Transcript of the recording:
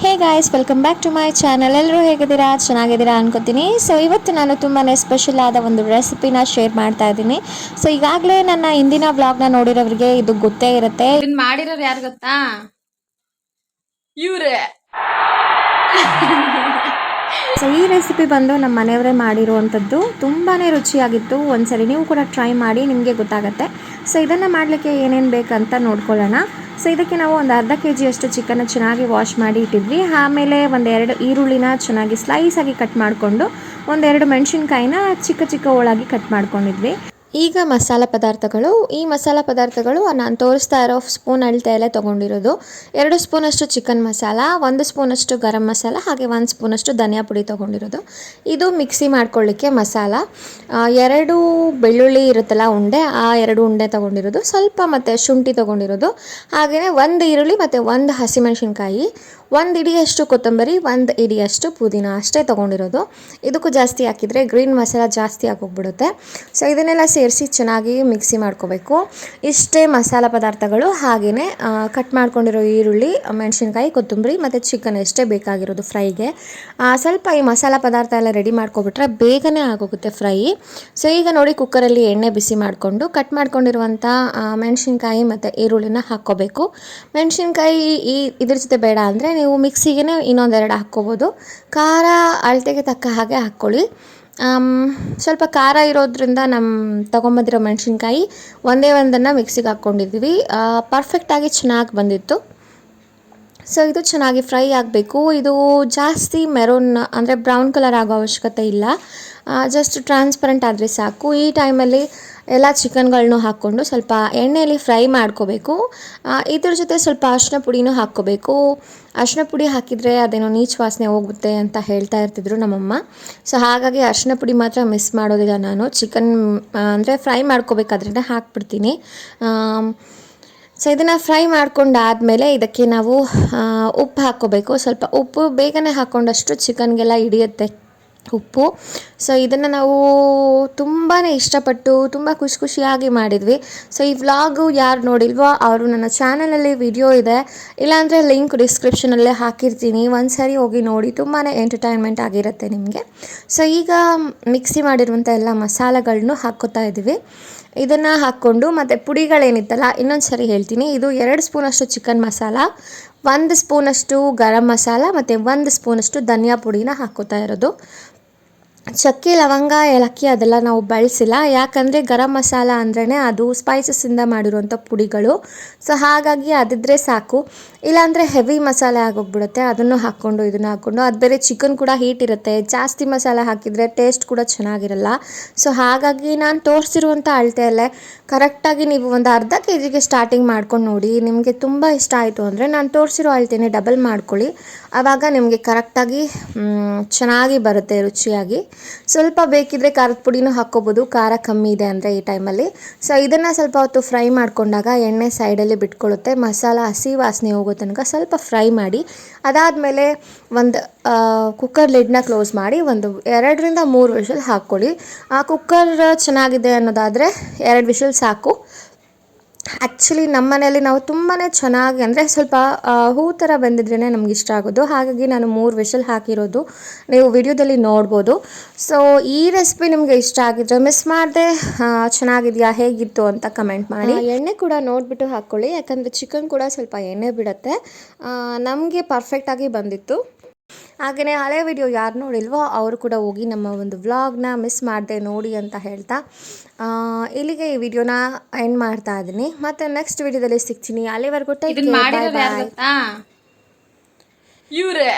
Hey guys, welcome back to my channel. ಎಲ್ಲರೂ ಹೇಗಿದ್ದೀರಾ? ಚೆನ್ನಾಗಿದ್ದೀರಾ ಅನ್ಕೋತೀನಿ. ಸೊ ಇವತ್ತು ನಾನು ತುಂಬಾ ಸ್ಪೆಷಲ್ ಆದ ಒಂದು ರೆಸಿಪಿನ ಶೇರ್ ಮಾಡ್ತಾ ಇದ್ದೀನಿ. ಸೊ ಈಗಾಗಲೇ ನನ್ನ ಹಿಂದಿನ ವ್ಲಾಗ್ನ ನೋಡಿರೋರಿಗೆ ಇದು ಗೊತ್ತೇ ಇರುತ್ತೆ. ಇದನ್ನ ಮಾಡಿರೋರು ಯಾರು ಗೊತ್ತಾ? ಇವ್ರೆ. ಸೊ ಈ ರೆಸಿಪಿ ಬಂದು ನಮ್ಮ ಮನೆಯವರೇ ಮಾಡಿರುವಂಥದ್ದು. ತುಂಬಾ ರುಚಿಯಾಗಿತ್ತು. ಒಂದ್ಸರಿ ನೀವು ಕೂಡ ಟ್ರೈ ಮಾಡಿ, ನಿಮಗೆ ಗೊತ್ತಾಗುತ್ತೆ. ಸೊ ಇದನ್ನು ಮಾಡಲಿಕ್ಕೆ ಏನೇನು ಬೇಕಂತ ನೋಡ್ಕೊಳ್ಳೋಣ. ಸೊ ಇದಕ್ಕೆ ನಾವು ಒಂದು ಅರ್ಧ kg ಅಷ್ಟು ಚಿಕನ್ನ ಚೆನ್ನಾಗಿ ವಾಶ್ ಮಾಡಿ ಇಟ್ಟಿದ್ವಿ. ಆಮೇಲೆ ಒಂದೆರಡು ಈರುಳ್ಳಿನ ಚೆನ್ನಾಗಿ ಸ್ಲೈಸ್ ಆಗಿ ಕಟ್ ಮಾಡಿಕೊಂಡು ಒಂದೆರಡು ಮೆಣಸಿನ್ಕಾಯಿನ ಚಿಕ್ಕ ಚಿಕ್ಕ ಹೋಳಾಗಿ ಕಟ್ ಮಾಡ್ಕೊಂಡಿದ್ವಿ. ಈಗ ಮಸಾಲ ಪದಾರ್ಥಗಳು. ಈ ಮಸಾಲ ಪದಾರ್ಥಗಳು ನಾನು ತೋರಿಸ್ತಾ ಇರೋ ಸ್ಪೂನ್ ಅಳತೆಯಲ್ಲೇ ತೊಗೊಂಡಿರೋದು. 2 ಸ್ಪೂನಷ್ಟು ಚಿಕನ್ ಮಸಾಲ, 1 ಸ್ಪೂನಷ್ಟು ಗರಂ ಮಸಾಲ, ಹಾಗೆ 1 ಸ್ಪೂನಷ್ಟು ಧನಿಯಾ ಪುಡಿ ತೊಗೊಂಡಿರೋದು. ಇದು ಮಿಕ್ಸಿ ಮಾಡ್ಕೊಳ್ಳಿಕ್ಕೆ ಮಸಾಲ. 2 ಬೆಳ್ಳುಳ್ಳಿ ಇರುತ್ತಲ್ಲ ಉಂಡೆ, ಆ 2 ಉಂಡೆ ತೊಗೊಂಡಿರೋದು. ಸ್ವಲ್ಪ ಮತ್ತು ಶುಂಠಿ ತೊಗೊಂಡಿರೋದು. ಹಾಗೆಯೇ 1 ಈರುಳ್ಳಿ ಮತ್ತು 1 ಹಸಿಮೆಣಸಿನ್ಕಾಯಿ, 1 ಇಡಿಯಷ್ಟು ಕೊತ್ತಂಬರಿ, 1 ಇಡಿಯಷ್ಟು ಪುದೀನ ಅಷ್ಟೇ ತೊಗೊಂಡಿರೋದು. ಇದಕ್ಕೂ ಜಾಸ್ತಿ ಹಾಕಿದರೆ ಗ್ರೀನ್ ಮಸಾಲ ಜಾಸ್ತಿ ಆಗೋಗ್ಬಿಡುತ್ತೆ. ಸೊ ಇದನ್ನೆಲ್ಲ ಸೇರಿಸಿ ಚೆನ್ನಾಗಿ ಮಿಕ್ಸಿ ಮಾಡ್ಕೋಬೇಕು. ಇಷ್ಟೇ ಮಸಾಲ ಪದಾರ್ಥಗಳು. ಹಾಗೆಯೇ ಕಟ್ ಮಾಡ್ಕೊಂಡಿರೋ ಈರುಳ್ಳಿ, ಮೆಣಸಿನ್ಕಾಯಿ, ಕೊತ್ತಂಬರಿ ಮತ್ತು ಚಿಕನ್ ಎಷ್ಟೇ ಬೇಕಾಗಿರೋದು ಫ್ರೈಗೆ. ಸ್ವಲ್ಪ ಈ ಮಸಾಲ ಪದಾರ್ಥ ಎಲ್ಲ ರೆಡಿ ಮಾಡ್ಕೊಬಿಟ್ರೆ ಬೇಗನೆ ಆಗೋಗುತ್ತೆ ಫ್ರೈ. ಸೊ ಈಗ ನೋಡಿ, ಕುಕ್ಕರಲ್ಲಿ ಎಣ್ಣೆ ಬಿಸಿ ಮಾಡಿಕೊಂಡು ಕಟ್ ಮಾಡ್ಕೊಂಡಿರುವಂಥ ಮೆಣಸಿನ್ಕಾಯಿ ಮತ್ತು ಈರುಳ್ಳಿನ ಹಾಕ್ಕೋಬೇಕು. ಮೆಣಸಿನ್ಕಾಯಿ ಇದ್ರ ಜೊತೆ ಬೇಡ ಅಂದರೆ ನೀವು ಮಿಕ್ಸಿಗೆ ಇನ್ನೊಂದೆರಡು ಹಾಕ್ಕೋಬೋದು. ಖಾರ ಅಳತೆಗೆ ತಕ್ಕ ಹಾಗೆ ಹಾಕ್ಕೊಳ್ಳಿ. ಸ್ವಲ್ಪ ಖಾರ ಇರೋದ್ರಿಂದ ತೊಗೊಂಬಂದಿರೋ ಮೆಣಸಿನ್ಕಾಯಿ ಒಂದೇ ಒಂದನ್ನು ಮಿಕ್ಸಿಗೆ ಹಾಕ್ಕೊಂಡಿದ್ವಿ. ಪರ್ಫೆಕ್ಟಾಗಿ ಚೆನ್ನಾಗಿ ಬಂದಿತ್ತು. ಸೊ ಇದು ಚೆನ್ನಾಗಿ ಫ್ರೈ ಆಗಬೇಕು. ಇದು ಜಾಸ್ತಿ ಮೆರೂನ್ ಅಂದರೆ ಬ್ರೌನ್ ಕಲರ್ ಆಗೋ ಅವಶ್ಯಕತೆ ಇಲ್ಲ. ಜಸ್ಟ್ ಟ್ರಾನ್ಸ್ಪರೆಂಟ್ ಆದರೆ ಸಾಕು. ಈ ಟೈಮಲ್ಲಿ ಎಲ್ಲ ಚಿಕನ್ಗಳನ್ನೂ ಹಾಕ್ಕೊಂಡು ಸ್ವಲ್ಪ ಎಣ್ಣೆಯಲ್ಲಿ ಫ್ರೈ ಮಾಡ್ಕೋಬೇಕು. ಇದ್ರ ಜೊತೆ ಸ್ವಲ್ಪ ಅರಿಶಿನ ಪುಡಿನೂ ಹಾಕ್ಕೋಬೇಕು. ಅರಿಶಿನ ಪುಡಿ ಹಾಕಿದರೆ ಅದೇನೋ ನೀಚು ವಾಸನೆ ಹೋಗುತ್ತೆ ಅಂತ ಹೇಳ್ತಾ ಇರ್ತಿದ್ರು ನಮ್ಮಮ್ಮ. ಸೊ ಹಾಗಾಗಿ ಅರಿಶಿನ ಪುಡಿ ಮಾತ್ರ ಮಿಸ್ ಮಾಡೋದಿಲ್ಲ ನಾನು. ಚಿಕನ್ ಅಂದರೆ ಫ್ರೈ ಮಾಡ್ಕೋಬೇಕಾದ್ರೇ ಹಾಕ್ಬಿಡ್ತೀನಿ. ಸೊ ಇದನ್ನು ಫ್ರೈ ಮಾಡ್ಕೊಂಡಾದಮೇಲೆ ಇದಕ್ಕೆ ನಾವು ಉಪ್ಪು ಹಾಕ್ಕೋಬೇಕು. ಸ್ವಲ್ಪ ಉಪ್ಪು ಬೇಗನೆ ಹಾಕ್ಕೊಂಡಷ್ಟು ಚಿಕನ್ಗೆಲ್ಲ ಹಿಡಿಯುತ್ತೆ ಉಪ್ಪು. ಸೊ ಇದನ್ನು ನಾವು ತುಂಬಾ ಇಷ್ಟಪಟ್ಟು ತುಂಬ ಖುಷಿಯಾಗಿ ಮಾಡಿದ್ವಿ. ಸೊ ಈ ವ್ಲಾಗು ಯಾರು ನೋಡಿಲ್ವೋ ಅವರು ನನ್ನ ಚಾನಲಲ್ಲಿ ವಿಡಿಯೋ ಇದೆ, ಇಲ್ಲಾಂದರೆ ಲಿಂಕ್ ಡಿಸ್ಕ್ರಿಪ್ಷನಲ್ಲೇ ಹಾಕಿರ್ತೀನಿ. ಒಂದು ಸಾರಿ ಹೋಗಿ ನೋಡಿ, ತುಂಬಾ ಎಂಟರ್ಟೈನ್ಮೆಂಟ್ ಆಗಿರುತ್ತೆ ನಿಮಗೆ. ಸೊ ಈಗ ಮಿಕ್ಸಿ ಮಾಡಿರುವಂಥ ಎಲ್ಲ ಮಸಾಲೆಗಳನ್ನೂ ಹಾಕ್ಕೋತಾ ಇದ್ದೀವಿ. ಇದನ್ನು ಹಾಕ್ಕೊಂಡು ಮತ್ತು ಪುಡಿಗಳೇನಿತ್ತಲ್ಲ ಇನ್ನೊಂದು ಸರಿ ಹೇಳ್ತೀನಿ. ಇದು 2 ಸ್ಪೂನಷ್ಟು ಚಿಕನ್ ಮಸಾಲ, 1 ಸ್ಪೂನಷ್ಟು ಗರಂ ಮಸಾಲ ಮತ್ತು 1 ಸ್ಪೂನಷ್ಟು ಧನಿಯಾ ಪುಡಿನ ಹಾಕ್ಕೋತಾ ಇರೋದು. ಚಕ್ಕೆ, ಲವಂಗ, ಏಲಕ್ಕಿ ಅದೆಲ್ಲ ನಾವು ಬಳಸಿಲ್ಲ. ಯಾಕಂದರೆ ಗರಂ ಮಸಾಲ ಅಂದ್ರೇ ಅದು ಸ್ಪೈಸಸ್ಸಿಂದ ಮಾಡಿರುವಂಥ ಪುಡಿಗಳು. ಸೊ ಹಾಗಾಗಿ ಅದಿದ್ದರೆ ಸಾಕು. ಇಲ್ಲಾಂದರೆ ಹೆವಿ ಮಸಾಲೆ ಆಗೋಗ್ಬಿಡುತ್ತೆ. ಅದನ್ನು ಹಾಕ್ಕೊಂಡು ಇದನ್ನು ಹಾಕ್ಕೊಂಡು, ಅದು ಬೇರೆ ಚಿಕನ್ ಕೂಡ ಹೀಟ್ ಇರುತ್ತೆ. ಜಾಸ್ತಿ ಮಸಾಲೆ ಹಾಕಿದರೆ ಟೇಸ್ಟ್ ಕೂಡ ಚೆನ್ನಾಗಿರಲ್ಲ. ಸೊ ಹಾಗಾಗಿ ನಾನು ತೋರಿಸಿರುವಂಥ ಅಳತೆಯಲ್ಲೇ ಕರೆಕ್ಟಾಗಿ ನೀವು ಒಂದು ಅರ್ಧ kgಗೆ ಸ್ಟಾರ್ಟಿಂಗ್ ಮಾಡ್ಕೊಂಡು ನೋಡಿ. ನಿಮಗೆ ತುಂಬ ಇಷ್ಟ ಆಯಿತು ಅಂದರೆ ನಾನು ತೋರಿಸಿರೋ ಅಳತೆನೇ ಡಬಲ್ ಮಾಡ್ಕೊಳ್ಳಿ. ಆವಾಗ ನಿಮಗೆ ಕರೆಕ್ಟಾಗಿ ಚೆನ್ನಾಗಿ ಬರುತ್ತೆ, ರುಚಿಯಾಗಿ. ಸ್ವಲ್ಪ ಬೇಕಿದ್ದರೆ ಖಾರದ ಪುಡಿನೂ ಹಾಕ್ಕೋಬೋದು, ಖಾರ ಕಮ್ಮಿ ಇದೆ ಅಂದರೆ ಈ ಟೈಮಲ್ಲಿ. ಸೊ ಇದನ್ನು ಸ್ವಲ್ಪ ಹೊತ್ತು ಫ್ರೈ ಮಾಡ್ಕೊಂಡಾಗ ಎಣ್ಣೆ ಸೈಡಲ್ಲಿ ಬಿಟ್ಕೊಳ್ಳುತ್ತೆ. ಮಸಾಲ ಹಸಿ ವಾಸನೆ ಹೋಗೋ ತನಕ ಸ್ವಲ್ಪ ಫ್ರೈ ಮಾಡಿ. ಅದಾದಮೇಲೆ ಒಂದು ಕುಕ್ಕರ್ ಲಿಡ್ನ ಕ್ಲೋಸ್ ಮಾಡಿ ಒಂದು 2ರಿಂದ 3 ವಿಷಲ್ ಹಾಕ್ಕೊಳ್ಳಿ. ಆ ಕುಕ್ಕರ್ ಚೆನ್ನಾಗಿದೆ ಅನ್ನೋದಾದರೆ 2 ವಿಷಲ್ ಸಾಕು. ಆ್ಯಕ್ಚುಲಿ ನಮ್ಮ ಮನೆಯಲ್ಲಿ ನಾವು ತುಂಬಾ ಚೆನ್ನಾಗಿ ಅಂದರೆ ಸ್ವಲ್ಪ ಹೂ ಥರ ಬಂದಿದ್ರೇ ನಮ್ಗೆ ಇಷ್ಟ ಆಗೋದು. ಹಾಗಾಗಿ ನಾನು 3 ವಿಷಲ್ ಹಾಕಿರೋದು, ನೀವು ವಿಡಿಯೋದಲ್ಲಿ ನೋಡ್ಬೋದು. ಸೊ ಈ ರೆಸಿಪಿ ನಿಮಗೆ ಇಷ್ಟ ಆಗಿದ್ರೆ ಮಿಸ್ ಮಾಡದೆ ಚೆನ್ನಾಗಿದೆಯಾ, ಹೇಗಿತ್ತು ಅಂತ ಕಮೆಂಟ್ ಮಾಡಿ. ಎಣ್ಣೆ ಕೂಡ ನೋಡಿಬಿಟ್ಟು ಹಾಕ್ಕೊಳ್ಳಿ, ಯಾಕಂದರೆ ಚಿಕನ್ ಕೂಡ ಸ್ವಲ್ಪ ಎಣ್ಣೆ ಬಿಡುತ್ತೆ. ನಮಗೆ ಪರ್ಫೆಕ್ಟಾಗಿ ಬಂದಿತ್ತು. ಹಾಗೆಯೇ ಹಳೆ ವಿಡಿಯೋ ಯಾರು ನೋಡಿಲ್ವೋ ಅವರು ಕೂಡ ಹೋಗಿ ನಮ್ಮ ಒಂದು ವ್ಲಾಗ್ನ ಮಿಸ್ ಮಾಡದೆ ನೋಡಿ ಅಂತ ಹೇಳ್ತಾ ಇಲ್ಲಿಗೆ ಈ ವಿಡಿಯೋನ ಎಂಡ್ ಮಾಡ್ತಾ ಇದ್ದೀನಿ. ಮತ್ತೆ ನೆಕ್ಸ್ಟ್ ವಿಡಿಯೋದಲ್ಲಿ ಸಿಗ್ತೀನಿ. ಅಲ್ಲಿವರೆಗೂ ಟೇಕ್ ಕೇರ್, ಬಾಯ್ ಬಾಯ್. ಇವ್ರೆ.